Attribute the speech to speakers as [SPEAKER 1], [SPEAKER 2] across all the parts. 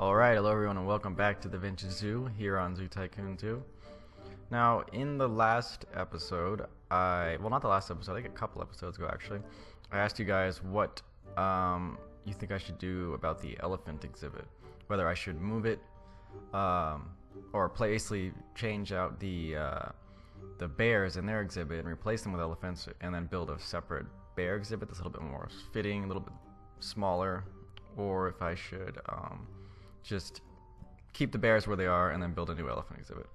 [SPEAKER 1] Alright, hello everyone and welcome back to the Vintage Zoo here on Zoo Tycoon 2. Now, in the last episode, well not the last episode, I think a couple episodes ago actually, I asked you guys what you think I should do about the elephant exhibit. Whether I should move it, or basically change out the bears in their exhibit and replace them with elephants and then build a separate bear exhibit that's a little bit more fitting, a little bit smaller, or if I should just keep the bears where they are and then build a new elephant exhibit.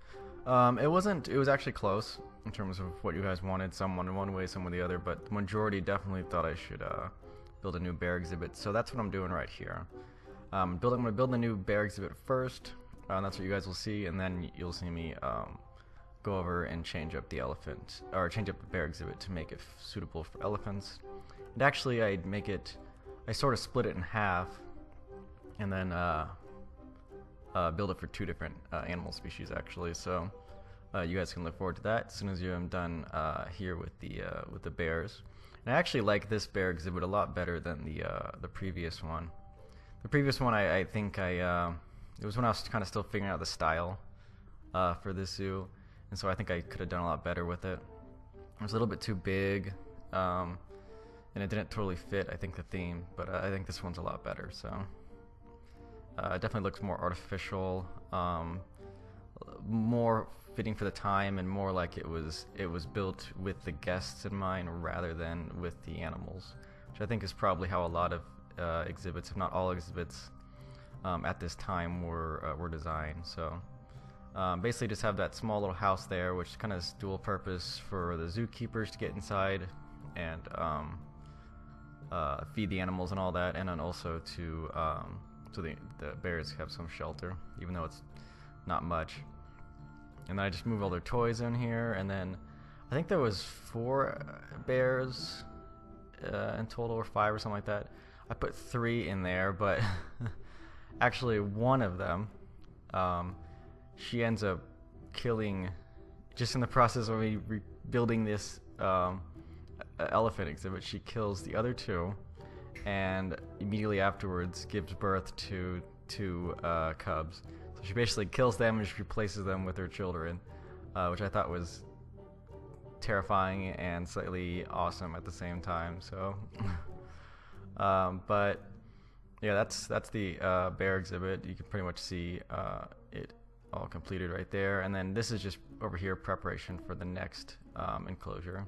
[SPEAKER 1] It was actually close in terms of what you guys wanted. Some wanted one way, some the other, but the majority definitely thought I should build a new bear exhibit. So that's what I'm doing right here. I'm going to build a new bear exhibit first. That's what you guys will see, and then you'll see me go over and change up the elephant, or change up the bear exhibit to make it suitable for elephants. And actually, I sort of split it in half, and then build it for two different animal species actually. So you guys can look forward to that as soon as I'm done here with the bears. And I actually like this bear exhibit a lot better than the previous one. The previous one, I think it was when I was kind of still figuring out the style for this zoo, and so I think I could have done a lot better with it. It was a little bit too big, and it didn't totally fit, I think, the theme, but I think this one's a lot better. So it definitely looks more artificial, more fitting for the time, and more like it was built with the guests in mind rather than with the animals, which I think is probably how a lot of exhibits, if not all exhibits, at this time were designed. So basically just have that small little house there, which kind of is dual purpose for the zookeepers to get inside and feed the animals and all that, and then also to so the bears have some shelter, even though it's not much. And then I just move all their toys in here, and then I think there was 4 bears in total, or 5 or something like that. I put 3 in there, but actually one of them, she ends up killing, just in the process of me rebuilding this elephant exhibit, she kills the other 2, and immediately afterwards gives birth to 2 cubs. So she basically kills them and just replaces them with her children, which I thought was terrifying and slightly awesome at the same time. So but yeah, that's the bear exhibit. You can pretty much see it all completed right there, and then this is just over here preparation for the next enclosure,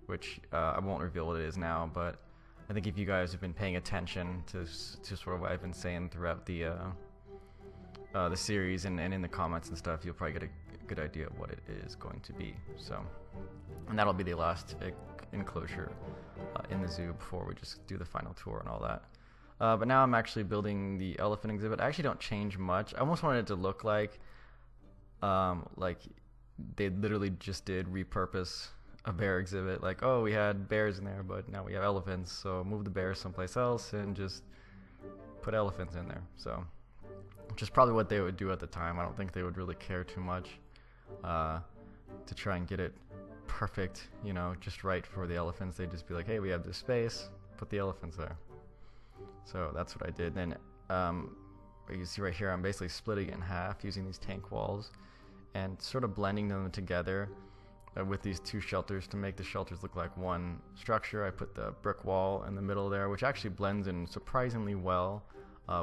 [SPEAKER 1] which I won't reveal what it is now, but I think if you guys have been paying attention to sort of what I've been saying throughout the series and in the comments and stuff, you'll probably get a good idea of what it is going to be. So, and that'll be the last enclosure in the zoo before we just do the final tour and all that. But now I'm actually building the elephant exhibit. I actually don't change much. I almost wanted it to look like they literally just did repurpose a bear exhibit. Like, oh, we had bears in there, but now we have elephants, so move the bears someplace else and just put elephants in there. So, which is probably what they would do at the time. I don't think they would really care too much to try and get it perfect, just right for the elephants. They'd just be like, hey, we have this space, put the elephants there. So that's what I did. Then you see right here, I'm basically splitting it in half using these tank walls and sort of blending them together with these 2 shelters to make the shelters look like one structure. I put the brick wall in the middle there, which actually blends in surprisingly well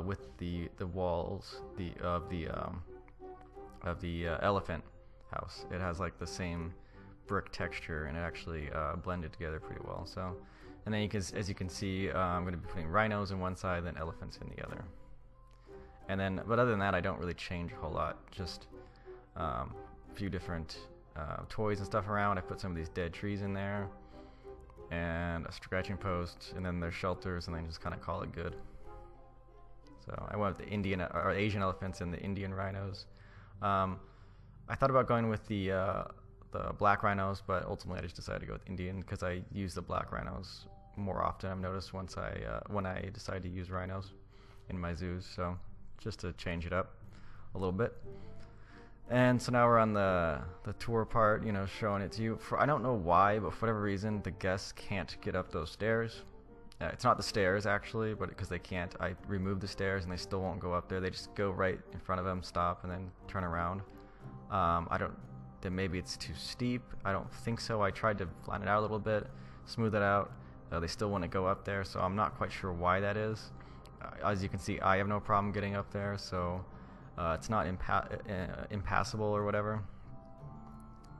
[SPEAKER 1] with the walls of the elephant house. It has like the same brick texture, and it actually blended together pretty well. So, and then as you can see, I'm going to be putting rhinos in one side, then elephants in the other. And then, but other than that, I don't really change a whole lot. Just a few different toys and stuff around. I put some of these dead trees in there, and a scratching post, and then their shelters, and then just kind of call it good. So I went with the Indian or Asian elephants and the Indian rhinos. I thought about going with the black rhinos, but ultimately I just decided to go with Indian because I use the black rhinos more often. I've noticed when I decide to use rhinos in my zoos. So just to change it up a little bit. And so now we're on the tour part, showing it to you. I don't know why, but for whatever reason, the guests can't get up those stairs. It's not the stairs actually, but because they can't, I removed the stairs and they still won't go up there. They just go right in front of them, stop, and then turn around. I don't. Then maybe it's too steep. I don't think so. I tried to flatten it out a little bit, smooth it out. They still want to go up there, so I'm not quite sure why that is. As you can see, I have no problem getting up there, so it's not impassable or whatever,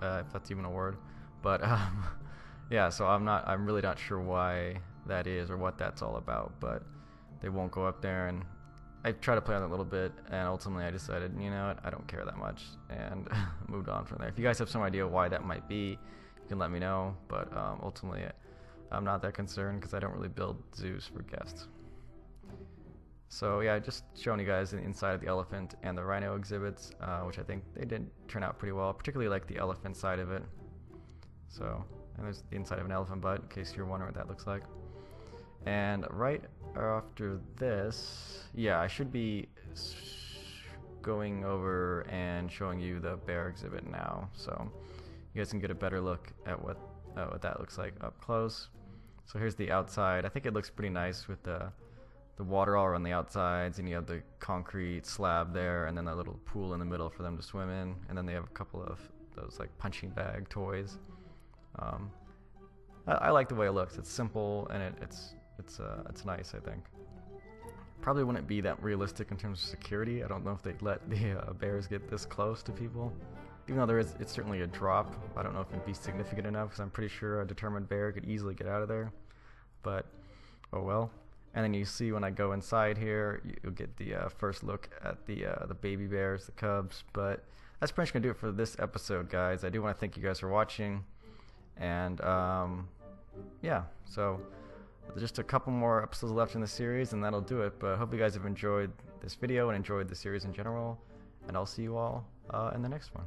[SPEAKER 1] if that's even a word. But yeah, so I'm really not sure why that is or what that's all about, but they won't go up there, and I tried to play on it a little bit, and ultimately I decided, you know what, I don't care that much, and moved on from there. If you guys have some idea why that might be, you can let me know, but ultimately I'm not that concerned because I don't really build zoos for guests. So yeah, just showing you guys the inside of the elephant and the rhino exhibits, which I think they did turn out pretty well, particularly like the elephant side of it. So, and there's the inside of an elephant butt, in case you're wondering what that looks like. And right after this, yeah, I should be going over and showing you the bear exhibit now, so you guys can get a better look at what that looks like up close. So here's the outside. I think it looks pretty nice with the water all around the outsides, and you have the concrete slab there, and then that little pool in the middle for them to swim in, and then they have a couple of those like punching bag toys. I like the way it looks. It's simple, and it's nice, I think. Probably wouldn't be that realistic in terms of security. I don't know if they'd let the bears get this close to people. Even though it's certainly a drop, I don't know if it'd be significant enough, because I'm pretty sure a determined bear could easily get out of there. But, oh well. And then you see when I go inside here, you'll get the first look at the baby bears, the cubs. But that's pretty much going to do it for this episode, guys. I do want to thank you guys for watching. And, yeah, so just a couple more episodes left in the series, and that'll do it. But I hope you guys have enjoyed this video and enjoyed the series in general. And I'll see you all in the next one.